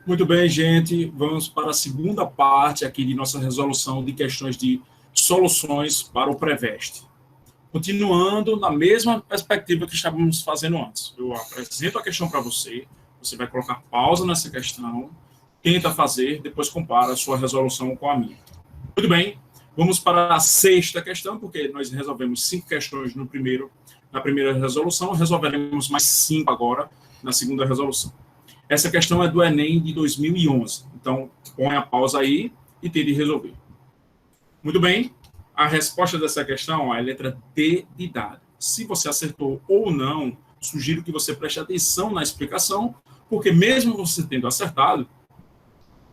Muito bem, gente. Vamos para a segunda parte aqui de nossa resolução de questões de soluções para o Preveste. Continuando na mesma perspectiva que estávamos fazendo antes. Eu apresento a questão para você, você vai colocar pausa nessa questão, tenta fazer, depois compara a sua resolução com a minha. Muito bem, vamos para a sexta questão, porque nós resolvemos 5 questões na primeira resolução, resolveremos mais 5 agora na segunda resolução. Essa questão é do Enem de 2011. Então, põe a pausa aí e tente resolver. Muito bem. A resposta dessa questão é a letra D de dado. Se você acertou ou não, sugiro que você preste atenção na explicação, porque mesmo você tendo acertado,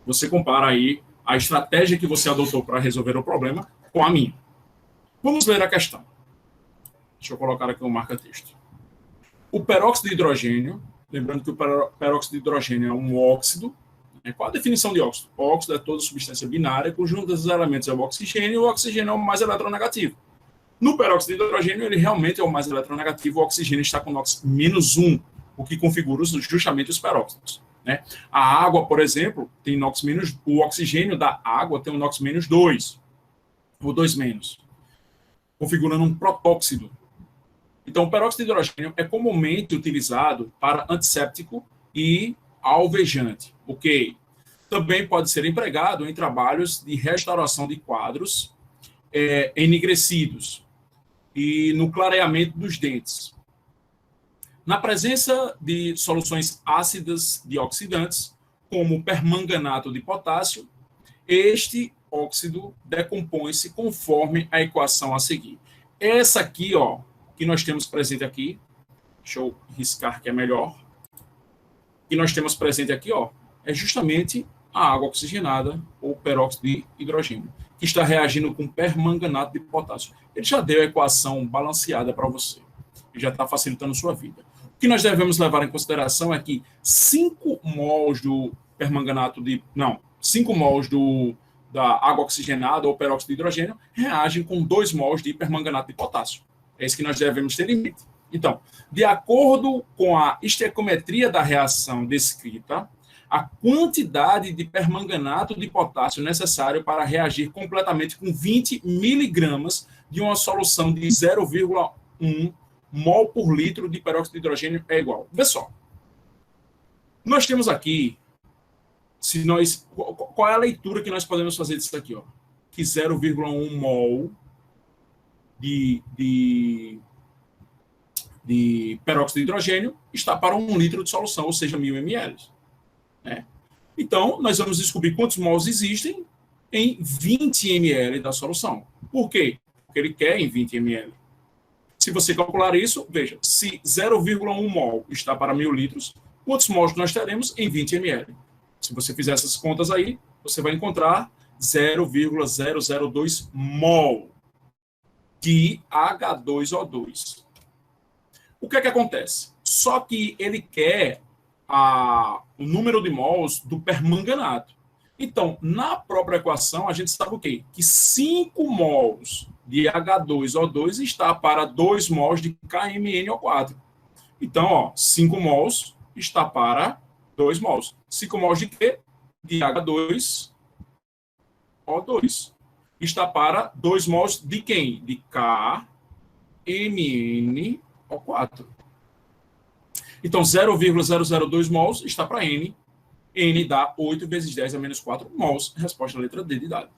você compara aí a estratégia que você adotou para resolver o problema com a minha. Vamos ler a questão. Deixa eu colocar aqui um marca-texto. O peróxido de hidrogênio, lembrando que o peróxido de hidrogênio é um óxido. Qual a definição de óxido? O óxido é toda substância binária, cujo um dos elementos é o oxigênio, e o oxigênio é o mais eletronegativo. No peróxido de hidrogênio, ele realmente é o mais eletronegativo, o oxigênio está com NOx -1, o que configura justamente os peróxidos. A água, por exemplo, tem NOx-, o oxigênio da água tem um NOx -2, ou 2-, configurando um protóxido. Então, o peróxido de hidrogênio é comumente utilizado para antisséptico e alvejante, ok? Também pode ser empregado em trabalhos de restauração de quadros enegrecidos e no clareamento dos dentes. Na presença de soluções ácidas de oxidantes, como permanganato de potássio, este óxido decompõe-se conforme a equação a seguir. Essa aqui, ó, que nós temos presente aqui, deixa eu riscar que é melhor, que nós temos presente aqui, ó, é justamente a água oxigenada, ou peróxido de hidrogênio, que está reagindo com permanganato de potássio. Ele já deu a equação balanceada para você, e já está facilitando a sua vida. O que nós devemos levar em consideração é que 5 mols do permanganato de... Não, 5 mols da água oxigenada, ou peróxido de hidrogênio, reagem com 2 mols de permanganato de potássio. É isso que nós devemos ter em mente. Então, de acordo com a estequiometria da reação descrita, a quantidade de permanganato de potássio necessário para reagir completamente com 20 miligramas de uma solução de 0,1 mol por litro de peróxido de hidrogênio é igual. Vê só. Nós temos aqui, qual é a leitura que nós podemos fazer disso aqui? Ó? Que 0,1 mol de peróxido de hidrogênio está para 1 litro de solução, ou seja, 1.000 ml. Então, nós vamos descobrir quantos mols existem em 20 ml da solução. Por quê? Porque ele quer em 20 ml. Se você calcular isso, veja, se 0,1 mol está para 1.000 litros, quantos mols nós teremos em 20 ml? Se você fizer essas contas aí, você vai encontrar 0,002 mol de H2O2. O que é que acontece? Só que ele quer o número de mols do permanganato. Então, na própria equação, a gente sabe o quê? Que 5 mols de H2O2 está para 2 mols de KMnO4. Então, ó, 5 mols está para 2 mols. 5 mols de quê? De H2O2. Está para 2 mols de quem? De KMnO4. Então, 0,002 mols está para N. N dá 8 vezes 10 a menos 4 mols. Resposta à letra D de dado.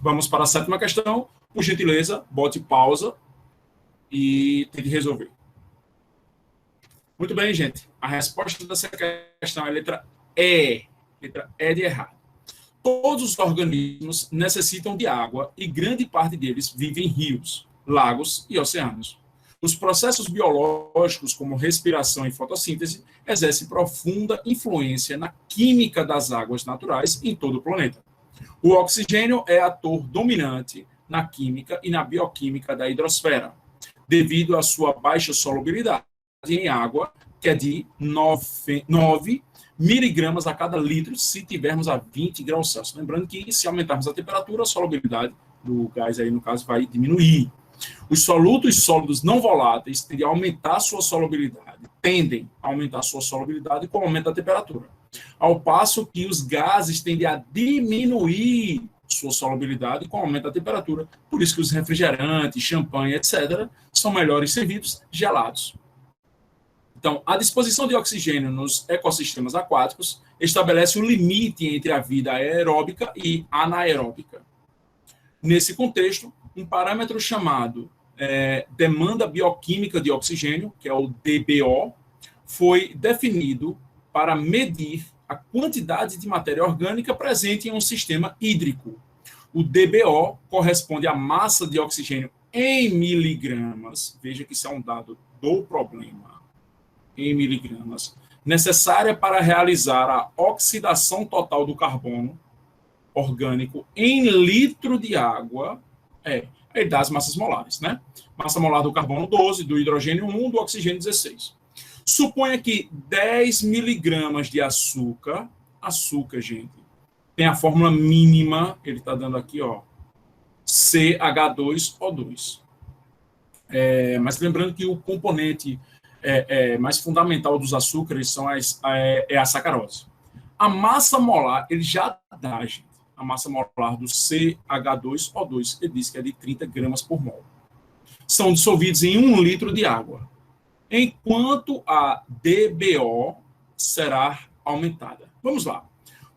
Vamos para a 7ª questão. Por gentileza, bote pausa e tente resolver. Muito bem, gente. A resposta dessa questão é a letra E. Letra E de errado. Todos os organismos necessitam de água e grande parte deles vivem em rios, lagos e oceanos. Os processos biológicos, como respiração e fotossíntese, exercem profunda influência na química das águas naturais em todo o planeta. O oxigênio é ator dominante na química e na bioquímica da hidrosfera, devido à sua baixa solubilidade em água, que é de 9 miligramas a cada litro, se tivermos a 20 graus Celsius. Lembrando que, se aumentarmos a temperatura, a solubilidade do gás, aí, no caso, vai diminuir. Os solutos sólidos não voláteis tendem a aumentar sua solubilidade com o aumento da temperatura. Ao passo que os gases tendem a diminuir sua solubilidade com o aumento da temperatura. Por isso que os refrigerantes, champanhe, etc., são melhores servidos gelados. Então, a disposição de oxigênio nos ecossistemas aquáticos estabelece o limite entre a vida aeróbica e anaeróbica. Nesse contexto, um parâmetro chamado demanda bioquímica de oxigênio, que é o DBO, foi definido para medir a quantidade de matéria orgânica presente em um sistema hídrico. O DBO corresponde à massa de oxigênio em miligramas, veja que isso é um dado do problema, em miligramas, necessária para realizar a oxidação total do carbono orgânico em litro de água, aí dá as massas molares, né? Massa molar do carbono 12, do hidrogênio 1, do oxigênio 16. Suponha que 10 miligramas de açúcar, gente, tem a fórmula mínima, ele está dando aqui, ó, CH2O2. Mas lembrando que o componente mais fundamental dos açúcares são a sacarose. A massa molar, ele já dá, gente. A massa molar do CH2O2, ele diz que é de 30 gramas por mol. São dissolvidos em 1 litro de água, enquanto a DBO será aumentada. Vamos lá.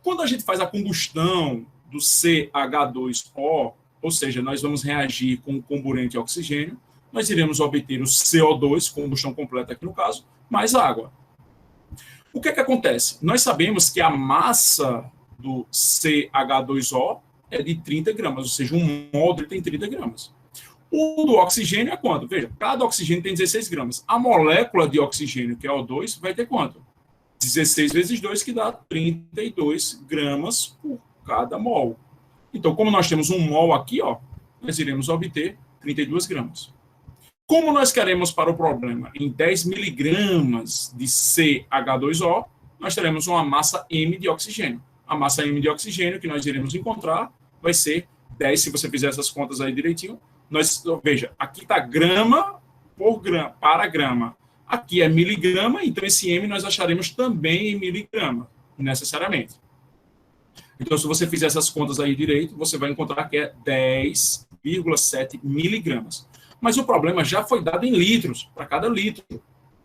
Quando a gente faz a combustão do CH2O, ou seja, nós vamos reagir com o comburente oxigênio, nós iremos obter o CO2, combustão completa aqui no caso, mais água. O que acontece? Nós sabemos que a massa do CH2O é de 30 gramas, ou seja, um mol tem 30 gramas. O do oxigênio é quanto? Veja, cada oxigênio tem 16 gramas. A molécula de oxigênio, que é O2, vai ter quanto? 16 vezes 2, que dá 32 gramas por cada mol. Então, como nós temos um mol aqui, ó, nós iremos obter 32 gramas. Como nós queremos para o problema em 10 miligramas de CH2O, nós teremos uma massa M de oxigênio. A massa M de oxigênio que nós iremos encontrar vai ser 10, se você fizer essas contas aí direitinho. Veja, aqui está grama por grama, para grama. Aqui é miligrama, então esse M nós acharemos também em miligrama, necessariamente. Então, se você fizer essas contas aí direito, você vai encontrar que é 10,7 miligramas. Mas o problema já foi dado em litros, para cada litro.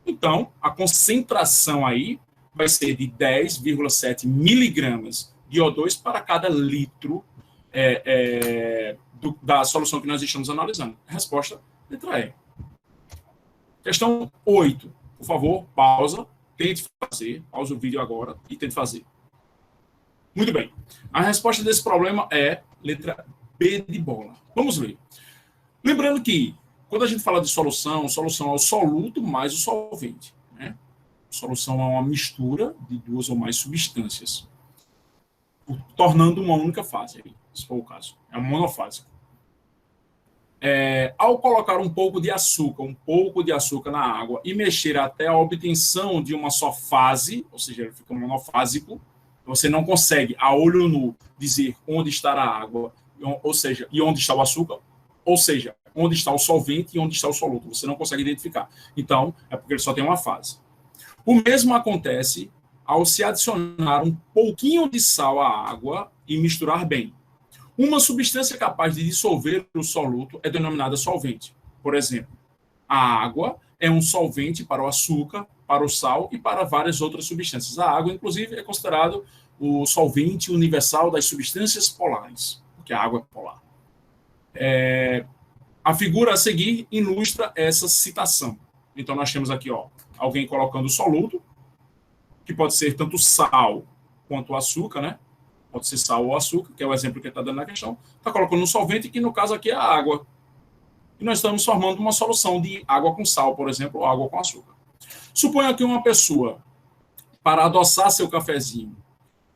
Então, a concentração aí vai ser de 10,7 miligramas de O2 para cada litro da solução que nós estamos analisando. Resposta, letra E. Questão 8. Por favor, pausa, tente fazer, pausa o vídeo agora e tente fazer. Muito bem. A resposta desse problema é letra B de bola. Vamos ler. Lembrando que, quando a gente fala de solução é o soluto mais o solvente, né? Solução é uma mistura de duas ou mais substâncias, tornando uma única fase, se for o caso. É um monofásico. Ao colocar um pouco de açúcar na água e mexer até a obtenção de uma só fase, ou seja, ele fica monofásico, você não consegue, a olho nu, dizer onde está a água, ou seja, e onde está o açúcar, ou seja, onde está o solvente e onde está o soluto. Você não consegue identificar. Então, é porque ele só tem uma fase. O mesmo acontece ao se adicionar um pouquinho de sal à água e misturar bem. Uma substância capaz de dissolver o soluto é denominada solvente. Por exemplo, a água é um solvente para o açúcar, para o sal e para várias outras substâncias. A água, inclusive, é considerado o solvente universal das substâncias polares, porque a água é polar. A figura a seguir ilustra essa citação. Então, nós temos aqui, ó, alguém colocando o soluto, que pode ser tanto sal quanto açúcar, né? Pode ser sal ou açúcar, que é o exemplo que ele está dando na questão. Está colocando um solvente, que no caso aqui é a água. E nós estamos formando uma solução de água com sal, por exemplo, ou água com açúcar. Suponha que uma pessoa, para adoçar seu cafezinho,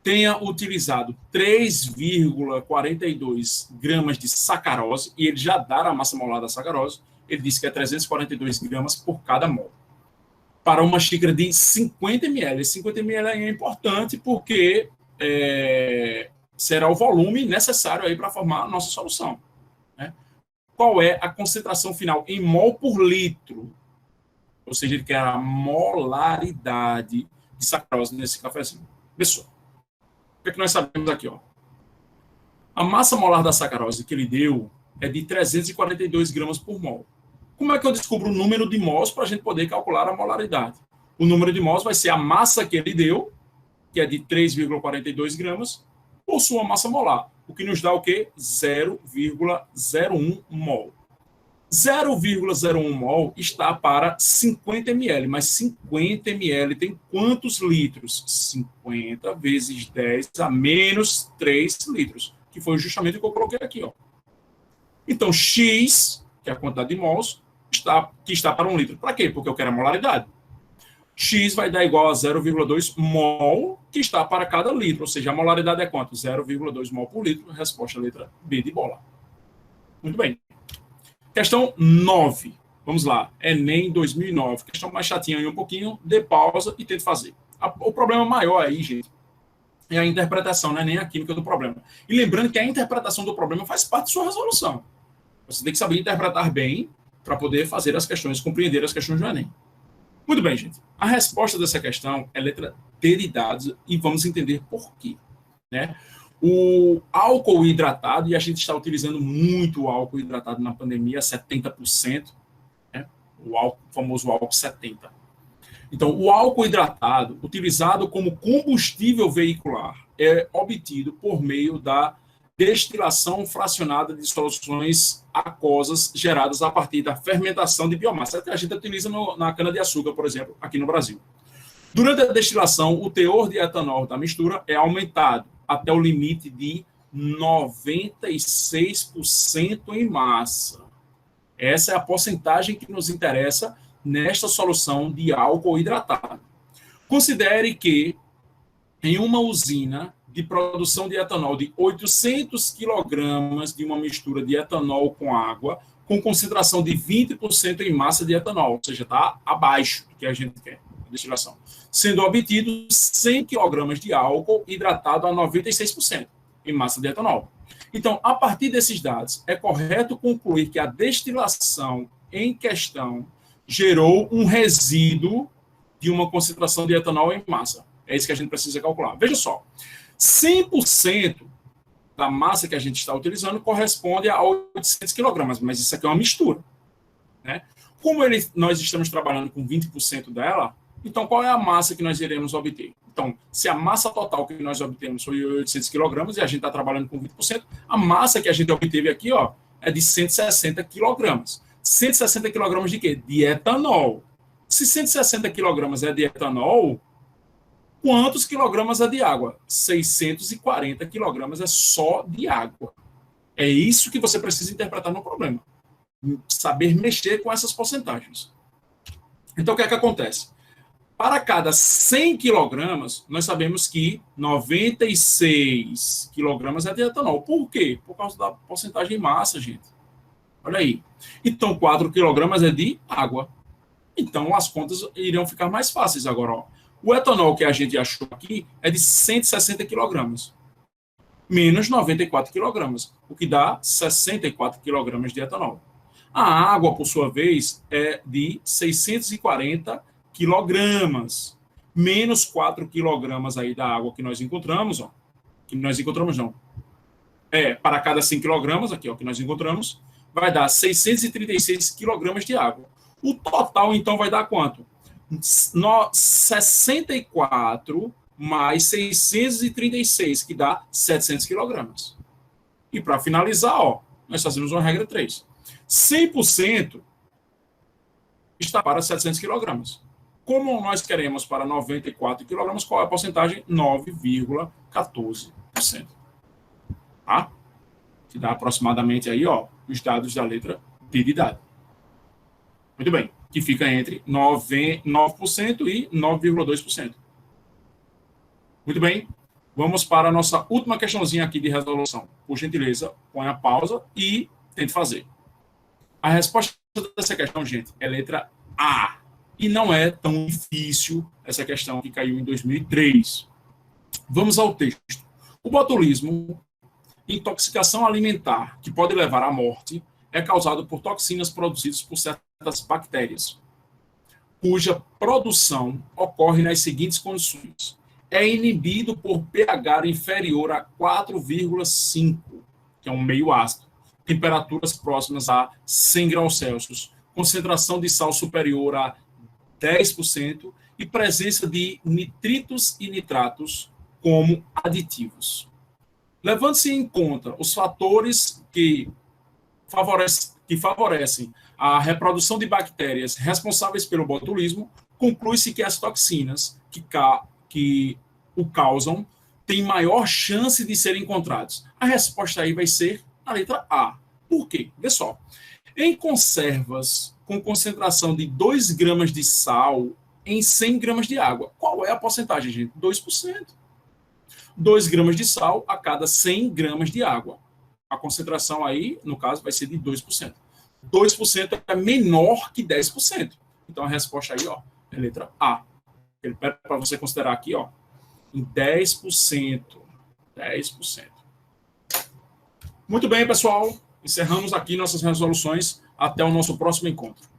tenha utilizado 3,42 gramas de sacarose, e ele já dá a massa molar da sacarose, ele diz que é 342 gramas por cada mol. Para uma xícara de 50 ml. 50 ml é importante porque será o volume necessário aí para formar a nossa solução, né? Qual é a concentração final em mol por litro? Ou seja, ele quer a molaridade de sacarose nesse cafezinho. Pessoal, o que é que nós sabemos aqui? Ó? A massa molar da sacarose que ele deu é de 342 gramas por mol. Como é que eu descubro o número de mols para a gente poder calcular a molaridade? O número de mols vai ser a massa que ele deu, que é de 3,42 gramas, por sua massa molar, o que nos dá o quê? 0,01 mol. 0,01 mol está para 50 ml, mas 50 ml tem quantos litros? 50 vezes 10 a menos 3 litros, que foi justamente o que eu coloquei aqui. Ó. Então, X, que é a quantidade de mols, que está para 1 litro. Para quê? Porque eu quero a molaridade. X vai dar igual a 0,2 mol, que está para cada litro. Ou seja, a molaridade é quanto? 0,2 mol por litro. Resposta letra B de bola. Muito bem. Questão 9. Vamos lá. Enem 2009. Questão mais chatinha aí um pouquinho. Dê pausa e tente fazer. O problema maior aí, gente, é a interpretação, não é nem a química do problema. E lembrando que a interpretação do problema faz parte da sua resolução. Você tem que saber interpretar bem para poder fazer as questões, compreender as questões do Enem. Muito bem, gente. A resposta dessa questão é letra T de dados e vamos entender por quê. Né? O álcool hidratado, e a gente está utilizando muito o álcool hidratado na pandemia, 70%, né? O famoso álcool 70%. Então, o álcool hidratado, utilizado como combustível veicular, é obtido por meio da destilação fracionada de soluções aquosas geradas a partir da fermentação de biomassa, que a gente utiliza na cana-de-açúcar, por exemplo, aqui no Brasil. Durante a destilação, o teor de etanol da mistura é aumentado até o limite de 96% em massa. Essa é a porcentagem que nos interessa nesta solução de álcool hidratado. Considere que em uma usina de produção de etanol de 800 kg de uma mistura de etanol com água, com concentração de 20% em massa de etanol, ou seja, está abaixo do que a gente quer, a destilação, sendo obtido 100 kg de álcool hidratado a 96% em massa de etanol. Então, a partir desses dados, é correto concluir que a destilação em questão gerou um resíduo de uma concentração de etanol em massa. É isso que a gente precisa calcular. Veja só, 100% da massa que a gente está utilizando corresponde a 800 kg, mas isso aqui é uma mistura. Né? Como nós estamos trabalhando com 20% dela, então qual é a massa que nós iremos obter? Então, se a massa total que nós obtemos foi 800 kg e a gente está trabalhando com 20%, a massa que a gente obteve aqui é de 160 kg. 160 kg de quê? De etanol. Se 160 kg é de etanol, quantos quilogramas é de água? 640 quilogramas é só de água. É isso que você precisa interpretar no problema. Saber mexer com essas porcentagens. Então, o que é que acontece? Para cada 100 quilogramas, nós sabemos que 96 quilogramas é de etanol. Por quê? Por causa da porcentagem em massa, gente. Olha aí. Então, 4 quilogramas é de água. Então, as contas iriam ficar mais fáceis agora, ó. O etanol que a gente achou aqui é de 160 kg, menos 94 kg, o que dá 64 kg de etanol. A água, por sua vez, é de 640 kg, menos 4 kg aí da água que nós encontramos, ó. Que nós encontramos, não. Para cada 100 kg, aqui, ó, que nós encontramos, vai dar 636 kg de água. O total, então, vai dar quanto? 64 mais 636, que dá 700 kg. E para finalizar, nós fazemos uma regra 3. 100% está para 700 kg. Como nós queremos para 94 kg, qual é a porcentagem? 9,14%. Tá? Que dá aproximadamente aí, os dados da letra D de dado. Muito bem. Que fica entre 9% e 9,2%. Muito bem. Vamos para a nossa última questãozinha aqui de resolução. Por gentileza, põe a pausa e tente fazer. A resposta dessa questão, gente, é letra A. E não é tão difícil essa questão que caiu em 2003. Vamos ao texto. O botulismo, intoxicação alimentar que pode levar à morte, é causado por toxinas produzidas por certas bactérias, cuja produção ocorre nas seguintes condições. é inibido por pH inferior a 4,5, que é um meio ácido, temperaturas próximas a 100 graus Celsius, concentração de sal superior a 10% e presença de nitritos e nitratos como aditivos. Levando-se em conta os fatores que favorecem a reprodução de bactérias responsáveis pelo botulismo, conclui-se que as toxinas que o causam têm maior chance de serem encontrados. A resposta aí vai ser a letra A. Por quê? Vê só. Em conservas com concentração de 2 gramas de sal em 100 gramas de água. Qual é a porcentagem, gente? 2%. 2 gramas de sal a cada 100 gramas de água. A concentração aí, no caso, vai ser de 2%. 2% é menor que 10%. Então, a resposta aí, ó, é a letra A. Ele pede para você considerar aqui, ó, em 10%. 10%. Muito bem, pessoal. Encerramos aqui nossas resoluções. Até o nosso próximo encontro.